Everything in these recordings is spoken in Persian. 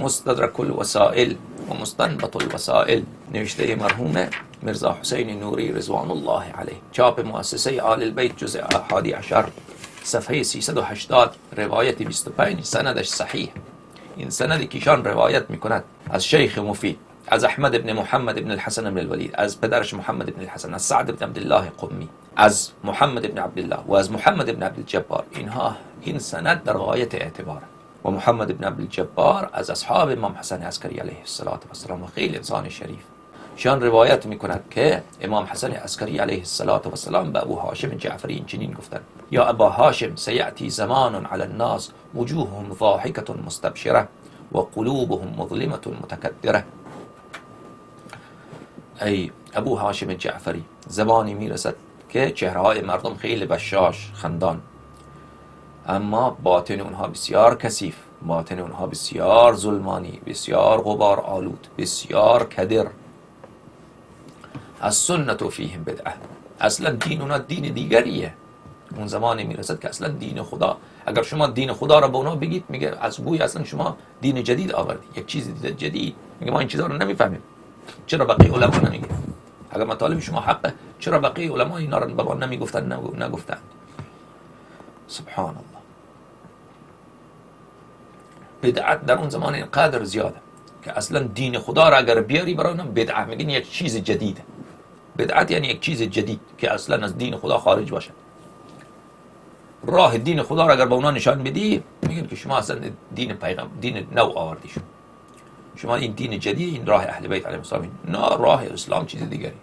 مستدرک الوسائل و مستنبط الوسائل، نوشته مرحوم مرزا حسین نوری رضوان الله علیه، چاپ مؤسسه آل البیت جزء 11 صفحه 380، روایت 25، سندش صحیح. این سندی که ایشان روایت میکند از شیخ مفید، از احمد ابن محمد ابن الحسن ابن الولید، از پدرش محمد ابن الحسن، از سعد ابن عبدالله قمی، از محمد ابن عبدالله و از محمد ابن عبدالجبار. این سند در غایت اعتباره. و محمد ابن عبدالجبار از اصحاب امام حسن عسکری علیه السلام و خیلی انسان شریف. شان روایت میکند که امام حسن عسکری علیه السلام به ابو هاشم جعفری این چنین گفتند: یا ابا هاشم سیأتی زمان علی الناس وجوههم ضاحکة مستبشره و قلوبهم مظلمة متکدره. ای ابو هاشم جعفری، زمانی میرسد که چهره‌های مردم خیلی بشاش خندان، اما باطن اونها بسیار کثیف، باطن اونها بسیار ظلمانی، بسیار غبار آلود، بسیار کدر. از سنت و فیهم بدعه، اصلا دین اونا دین دیگریه. اون زمانی میرسد که اصلا دین خدا، اگر شما دین خدا را به اونا بگید، میگه از گوی اصلا شما دین جدید آوردی، یک چیز جدید. میگه ما این چیزا رو نمیفهمیم. چرا بقیه علما نمیگن؟ اگر مطالب شما حقه، چرا بقیه علما اینا رو به ما نگفتن؟ سبحان الله. بدعت در اون زمان اینقدر زیاده که اصلا دین خدا را اگر بیاری برای اونم بدعت میگن، یک چیز جدیده. بدعت یعنی یک چیز جدید که اصلا از دین خدا خارج باشه. راه دین خدا را اگر به اونا نشان بدی، میگن که شما اصلا دین نو آوردی. شما این دین جدید، این راه اهل بیت علیهم السلام، نه راه اسلام چیز دیگری.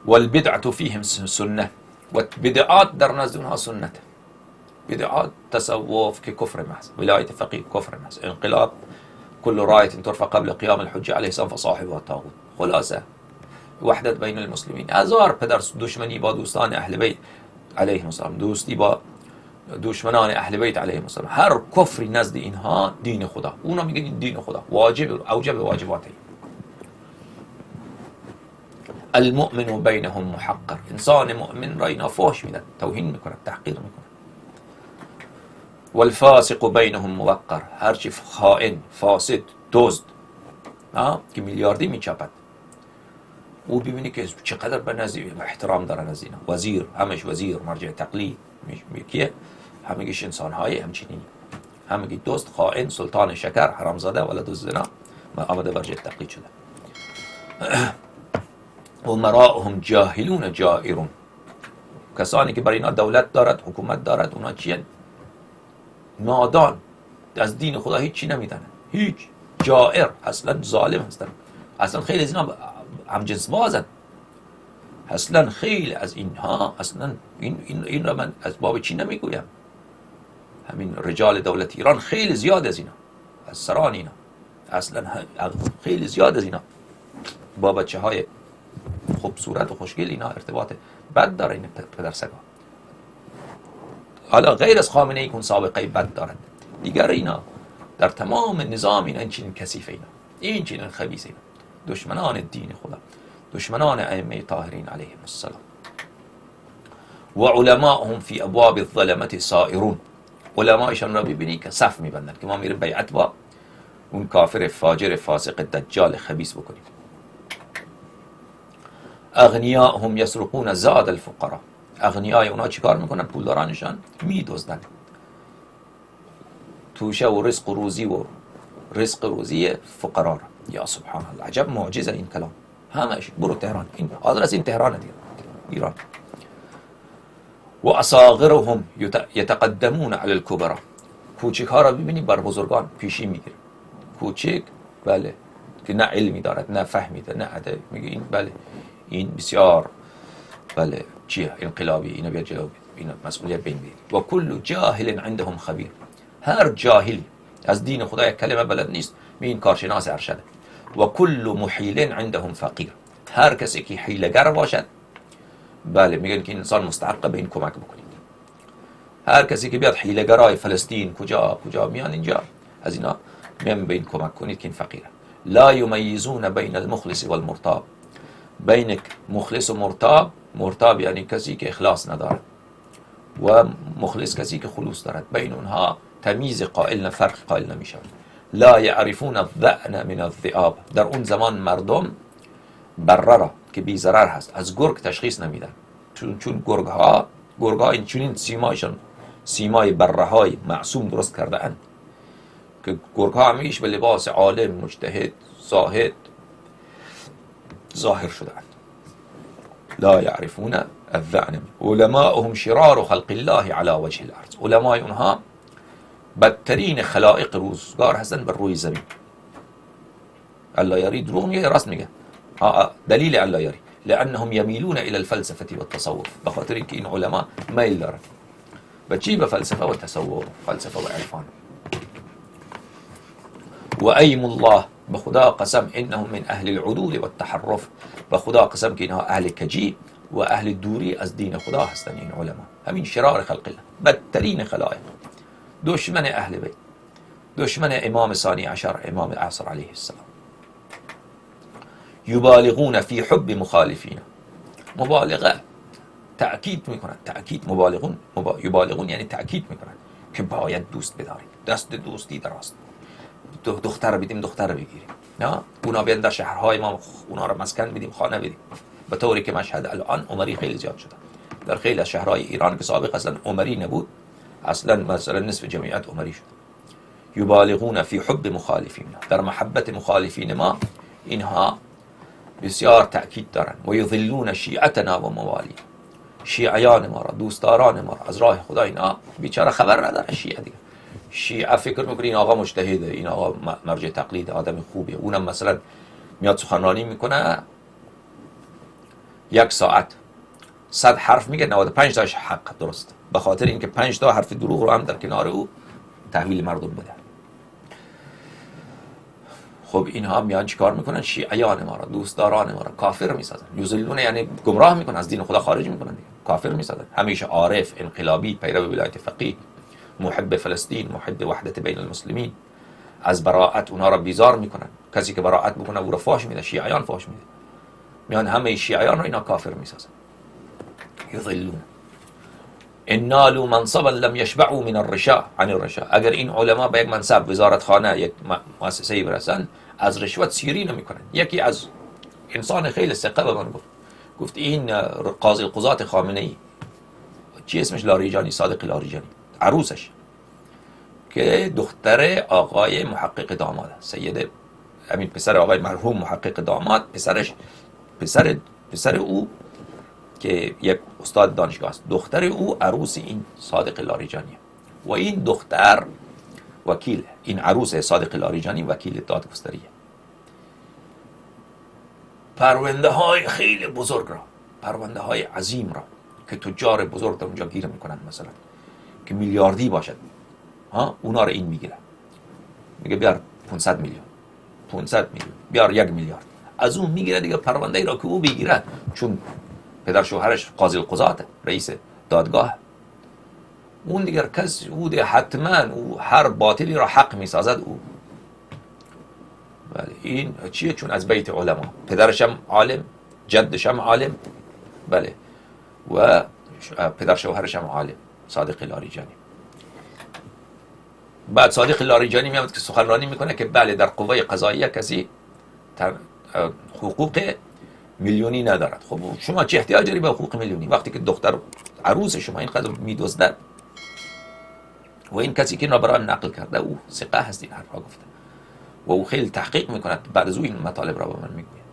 والبدعة فیهم سنه، و بدعات در نزد اونها سنت. بدعات تصوف که کفر محض، ولایت فقیه کفر محض، انقلاب كل راية ترفع قبل قيام الحجة عليه السلام فصاحبها الطاغوت. خلاصه وحدت بین المسلمین. هزار پدر دشمنی با دوستان اهل بیت علیهم السلام، دوستی با دشمنان اهل بیت علیهم السلام، هر کفری نزد اینها دین خدا. اونا میگن این دین خدا واجب، اوجب واجباته. المؤمن بینهم محقر، انسان مؤمن را اینا فحش میدن، توهین میکنن، تحقیر میکنن. والفاسق بینهم موقر، هرچی خائن، فاسد، دزد که میلیاردی میچاپد، او ببینی که چقدر به نزدیک احترام دارن از اینا. وزیر، همش وزیر، مرجع تقلید کیه؟ همگیش انسان‌های همچنینی، همگی دزد، خائن، سلطان شکر، حرامزاده، ولد الزنا، آمده مرجع تقلید شده. امراؤهم جاهلون جائرون، کسانی که برای اینا دولت دارد، حکومت دارد، اونا چیه؟ نادان، از دین خدا هیچی نمیدونن، هیچ. جائر، اصلا ظالم هستن. اصلا خیلی از اینا همجنس بازن. اصلا خیلی از اینها، اصلا این را من از باب چی نمیگویم، همین رجال دولت ایران خیلی زیاد از اینا، از سران اینا، اصلا خیلی زیاد از اینا با بچه های خوبصورت و خوشگل اینا ارتباط بد داره. این پدرسگا حالا غیر از خامنه ای کن سابقه بد دارد، دیگر اینا در تمام نظام اینا این چنین کثیف، این چنین خبیث، اینا دشمنان دین خدا، دشمنان ائمه طاهرین علیهم السلام. و علماءهم فی ابواب الظلمة سائرون، علمایشان را ببینی که صف میبندن که ما میریم بیعت با اون کافر فاجر فاسق دجال خبیث بکنیم. اغنیاءهم یسرقون زاد الفقراء، اغنیای اونا چیکار میکنن؟ پولدارانشان میدزدن توشه و رزق روزی فقرا را. یا سبحان الله، عجب معجزه این کلام. همش برو تهران، این آدرس این تهران ایران. و اصاغرهم یتقدمون علی الکبرى، کوچک ها را ببینی بر بزرگان پیشی میگیره. کوچک، بله، که نه علمی دارد، نه فهمی دارد، نه ادب، میگه این بله این بسیار بله چیه انقلابی، اینا بیا جلو، اینا مسئولیت بین بید. و کل جاهل عندهم خبیر، هر جاهلی از دین خدا یک کلمه بلد نیست، می این کارشناس ارشده. و کل محیل عندهم فقیر، هر کسی که حیله‌گر باشد، بله میگن که این انسان مستحق به این کمک بکنید. هر کسی که بیاد حیله‌گرای فلسطین کجا میان اینجا، از اینا میان به این کمک کنید که این فقیره. لا یمیزون بین المخلص والمرتاب، بین مخلص و مرتاب یعنی کسی که اخلاص نداره، و مخلص کسی که خلوص دارد. بین اونها تمیز قائل فرق قائل نمیشن. لا یعرفون الذعن من الذئاب. در اون زمان مردم بره را که بی ضرر هست از گرگ تشخیص نمیدن، چون گرگ ها این چنین سیمایشان سیمای بره های معصوم درست کرده اند که گرگ ها همیشه به لباس عالم مجتهد زاهد ظاهر شده اند. لا یعرفون الذعن. علماءهم شرار خلق الله على وجه الارض. علمای اونها بدترین خلائق روزگار هستن بر روی زمین. الله یاری دروغ میگه راست میگه. دلیل الله یاری لانهم یمیلون الى الفلسفه والتصوف. بخاطر اینکه این علما میل دارن به چی؟ به فلسفه و تصوف، فلسفه و عرفان. و ایم الله، به خدا قسم، انهم من اهل العدول والتحرف. به خدا قسم که اینها اهل کجی و اهل دوری از دین خدا هستن. این علما همین شرار خلق الله، بدترین خلائق، دشمن اهل بیت، دشمن امام ثانی عشر، امام عصر علیه السلام. یبالغون فی حب مخالفین. مبالغه، تأکید میکنن، یبالغون یعنی تأکید میکنن که باید دوست بداریم، دست دوستی دراست، دختر بدیم، دختر بگیریم، نه اونا بیان در شهرهای ما اونا رو مسکن بدیم، خانه بدیم. به طوری که مشهد الان عمری خیلی زیاد شده در خیلی از شهرهای ایران که سابق اصلا عمری نبود، اصلا مثلا نصف جمعیت عمری شد. یبالغون فی حب مخالفین، در محبت مخالفین ما اینها بسیار تأکید دارن. و یضلون شیعتنا و موالی، شیعیان ما را، دوستداران ما را از راه خدا. اینا بیچاره خبر نداره شیعه دیگه. شیعه فکر میکنه این آقا مجتهده، این آقا مرجع تقلید، آدم خوبیه. اونم مثلا میاد سخنرانی میکنه 1 ساعت 100 حرف میگه، 95 تاش حق درست، به خاطر اینکه 5 تا حرف دروغ رو هم در کنار او تحویل مردم بده. خب اینها میان چیکار میکنن؟ شیعیان ما را، دوستداران ما را کافر میسازن. یذلون یعنی گمراه میکنن، از دین خدا خارج میکنن دیگه. کافر میسازن. همیشه عارف، انقلابی، پیرو ولایت فقیه، محب فلسطین، محب وحدت بین المسلمین، از براءت اونا را بیزار میکنن. کسی که براءت بکنه او را فاش میده، شیعیان فاش میده. میان همه شیعیان را اینا کافر میسازن. یذلون ان نالوا منصبا لم يشبعوا من الرشا عن الرشا. اگر این علما به یک منصب، وزارت خانه، یک مؤسسه برسن، از رشوت سیری نمیکنن. یکی از انسان خیلی ثقه به من گفت این قاضی القضات خامنه‌ای، چی اسمش، لاریجانی، صادق لاریجانی، عروسش که دختر آقای محقق داماد، سید امین، پسر آقای مرحوم محقق داماد، پسر او که یک استاد دانشگاه است، دختر او عروس این صادق لاریجانیه. و این دختر وکیل، این عروس صادق لاریجانی وکیل دادگستریه. پرونده های خیلی بزرگ را، پرونده های عظیم را که تجار بزرگ در اونجا گیر میکنن، مثلا که میلیاردی باشد، اونا رو این میگیره، میگه بیار 500 میلیون، بیار 1 میلیارد، از اون میگیره دیگه. پرونده ای را که او بگیره، چون پدر شوهرش قاضی القضات، رئیس دادگاه، اون دیگر کس او دیگه حتما او هر باطلی را حق میسازد او. بله این چیه؟ چون از بیت علما، پدرش هم عالم، جدش هم عالم، بله، و پدر شوهرش هم عالم، صادق لاریجانی. بعد صادق لاریجانی میاد که سخنرانی میکنه که بله در قوه قضاییه کسی حقوق میلیونی ندارد. خب شما چه احتیاج داری به حقوق میلیونی وقتی که دختر عروس شما اینقدر میدزدد؟ و این کسی که برای نقل کرده او ثقه هست، این حرفا گفته و او خیلی تحقیق میکند، بعد از او این مطالب را به من میگوید.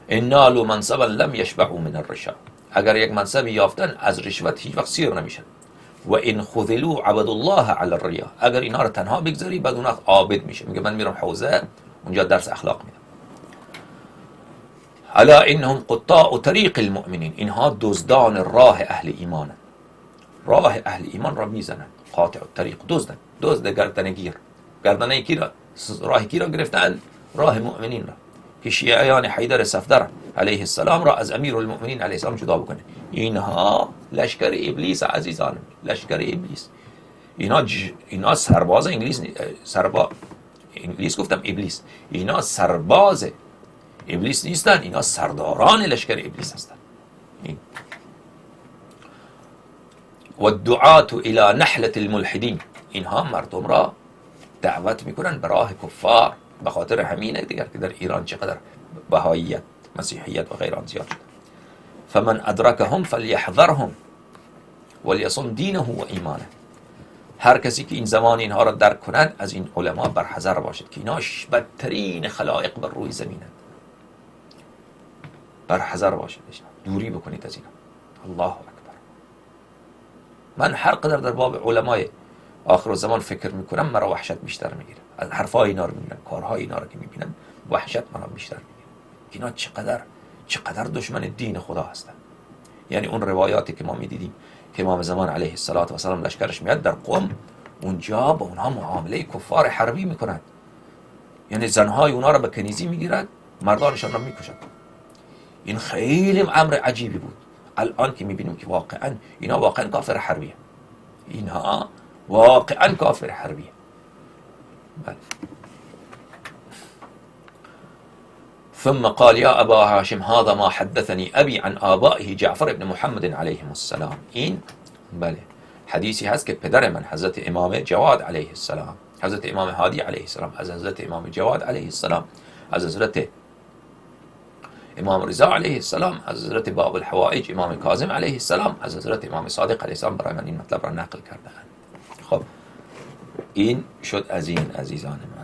ان نالوا منصبا لم يشبعوا من الرشا. اگر یک منصبی یافتن از رشوت هیچ وقت سیر نمیشن. و ان خذلوا عبد الله علی الریا. اگر اینا رو تنها بگذاری بعد اون عابد میشه، میگه من میرم حوزه اونجا درس اخلاق میدم. الا انهم قطاع طریق المؤمنین. اینها دزدان راه اهل ایمان، راه اهل ایمان را میزنند. قاطع الطریق، دزد گردنگیر. گردنه کی را؟ راه کی را گرفتن؟ راه مؤمنین را، که شیعیان حیدر صفدر علیه السلام را از امیر المؤمنین علیه السلام جدا بکنه. اینها لشکر ابلیس عزیزان، لشکر ابلیس. اینا سرباز انگلیس، انگلیس گفتم ابلیس. اینا سرباز ابلیس نیستن، اینا سرداران لشکر ابلیس هستن. این و الدعاة الى نحلة الملحدین، اینها مردم را دعوت میکنن به راه کفار. به خاطر همینه دیگر که در ایران چقدر بهاییت، مسیحیت و غیران زیاد شده. فمن ادرکهم فلیحذرهم ولیصم دینه و ایمانه. هر کسی که این زمان اینها را درک کند از این علما برحذر باشد که اینا بدترین خلائق بر روی زمینند. برحذر باشد، دوری بکنید از اینا. الله اکبر. من هر قدر در باب علمای آخر الزمان فکر میکنم مرا وحشت بیشتر میگیره. از حرفای اینا رو میبینم، کارهای اینا رو که میبینم وحشت مرا بیشتر میگیره. اینا چقدر دشمن دین خدا هستن. یعنی اون روایاتی که ما میدیدیم که امام زمان علیه السلام لشکرش میاد در قم، اونجا با اونها معامله کفار حربی میکنند. یعنی زنهای اونها را به کنیزی میگیرند، مردانشان را میکشند. این خیلی امر عجیبی بود. الان که میبینیم که اینا واقعا کافر حربیه. اینها واقعا کافر حربیه. بله. ثم قال یا ابا هاشم هذا ما حدثني ابي عن آبائه جعفر بن محمد علیهم السلام. این بله حدیثی هست که پدر من حضرت امام جواد علیه السلام، حضرت امام هادی علیه السلام، از حضرت امام جواد علیه السلام، از حضرت امام رضا علیه السلام، از حضرت باب الحوائج امام کاظم علیه السلام، از حضرت امام صادق علیه السلام برای من این مطلب را نقل کردند. خب این شد از این عزیزان من.